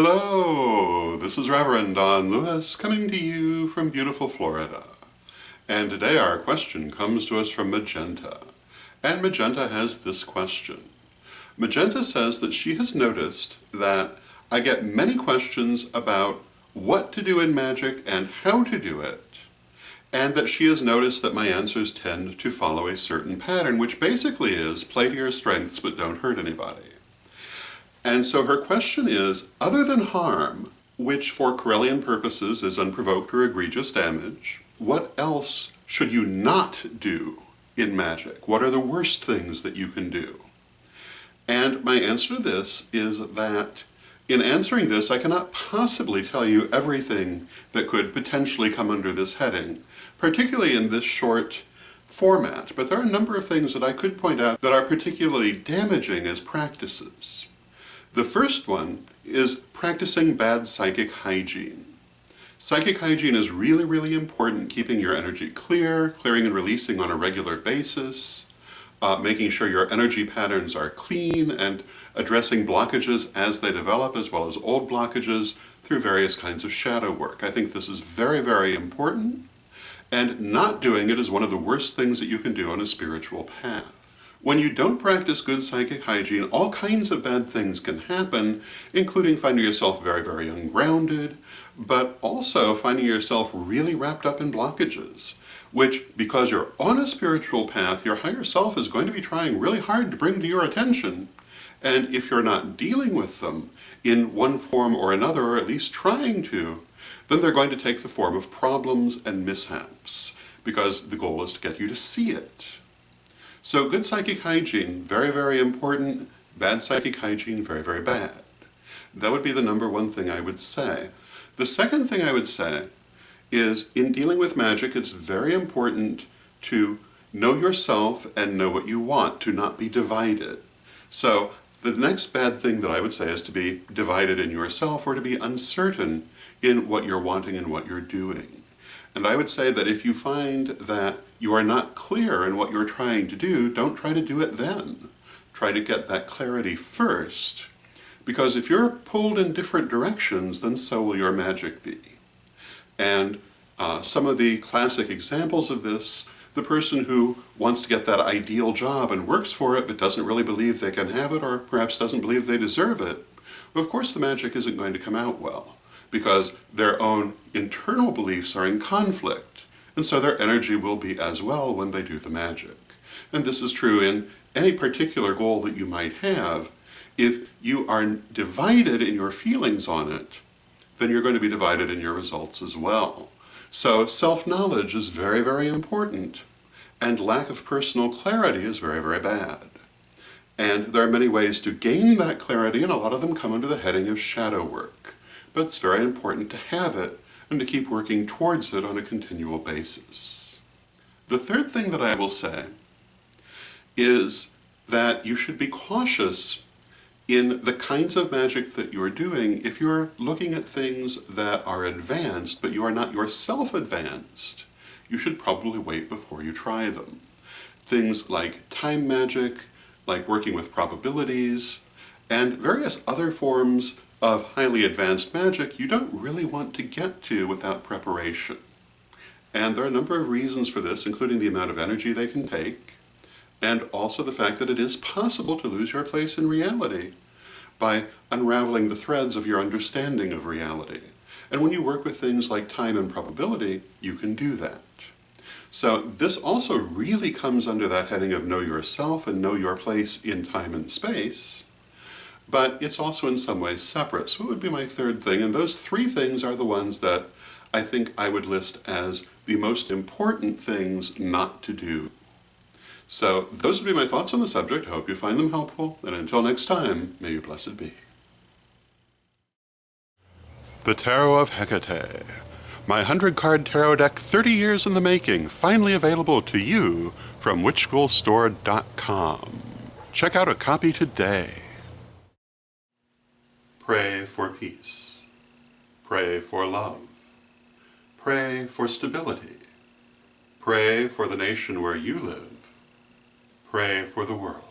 Hello! This is Reverend Don Lewis coming to you from beautiful Florida. And today our question comes to us from Magenta. And Magenta has this question. Magenta says that she has noticed that I get many questions about what to do in magic and how to do it, and that she has noticed that my answers tend to follow a certain pattern, which basically is play to your strengths but don't hurt anybody. And so her question is, other than harm, which for Correllian purposes is unprovoked or egregious damage, what else should you not do in magic? What are the worst things that you can do? And my answer to this is that in answering this, I cannot possibly tell you everything that could potentially come under this heading, particularly in this short format. But there are a number of things that I could point out that are particularly damaging as practices. The first one is practicing bad psychic hygiene. Psychic hygiene is really, really important, keeping your energy clear, clearing and releasing on a regular basis, making sure your energy patterns are clean, and addressing blockages as they develop, as well as old blockages through various kinds of shadow work. I think this is very, very important, and not doing it is one of the worst things that you can do on a spiritual path. When you don't practice good psychic hygiene, all kinds of bad things can happen, including finding yourself very, very ungrounded, but also finding yourself really wrapped up in blockages, which, because you're on a spiritual path, your higher self is going to be trying really hard to bring to your attention. And if you're not dealing with them in one form or another, or at least trying to, then they're going to take the form of problems and mishaps, because the goal is to get you to see it. So good psychic hygiene, very, very important. Bad psychic hygiene, very, very bad. That would be the number one thing I would say. The second thing I would say is, in dealing with magic, it's very important to know yourself and know what you want, to not be divided. So the next bad thing that I would say is to be divided in yourself, or to be uncertain in what you're wanting and what you're doing. And I would say that if you find that you are not clear in what you're trying to do, don't try to do it then. Try to get that clarity first, because if you're pulled in different directions, then so will your magic be. And some of the classic examples of this, the person who wants to get that ideal job and works for it but doesn't really believe they can have it, or perhaps doesn't believe they deserve it, well, of course the magic isn't going to come out well, because their own internal beliefs are in conflict, and so their energy will be as well when they do the magic. And this is true in any particular goal that you might have. If you are divided in your feelings on it, then you're going to be divided in your results as well. So self-knowledge is very, very important, and lack of personal clarity is very, very bad. And there are many ways to gain that clarity, and a lot of them come under the heading of shadow work. But it's very important to have it and to keep working towards it on a continual basis. The third thing that I will say is that you should be cautious in the kinds of magic that you're doing if you're looking at things that are advanced, but you are not yourself advanced. You should probably wait before you try them. Things like time magic, like working with probabilities, and various other forms of highly advanced magic you don't really want to get to without preparation. And there are a number of reasons for this, including the amount of energy they can take, and also the fact that it is possible to lose your place in reality by unraveling the threads of your understanding of reality. And when you work with things like time and probability, you can do that. So this also really comes under that heading of know yourself and know your place in time and space, but it's also in some ways separate. So it would be my third thing, and those three things are the ones that I think I would list as the most important things not to do. So those would be my thoughts on the subject. I hope you find them helpful, and until next time, may you blessed be. The Tarot of Hecate. My 100-card tarot deck, 30 years in the making, finally available to you from witchschoolstore.com. Check out a copy today. Pray for peace. Pray for love. Pray for stability. Pray for the nation where you live. Pray for the world.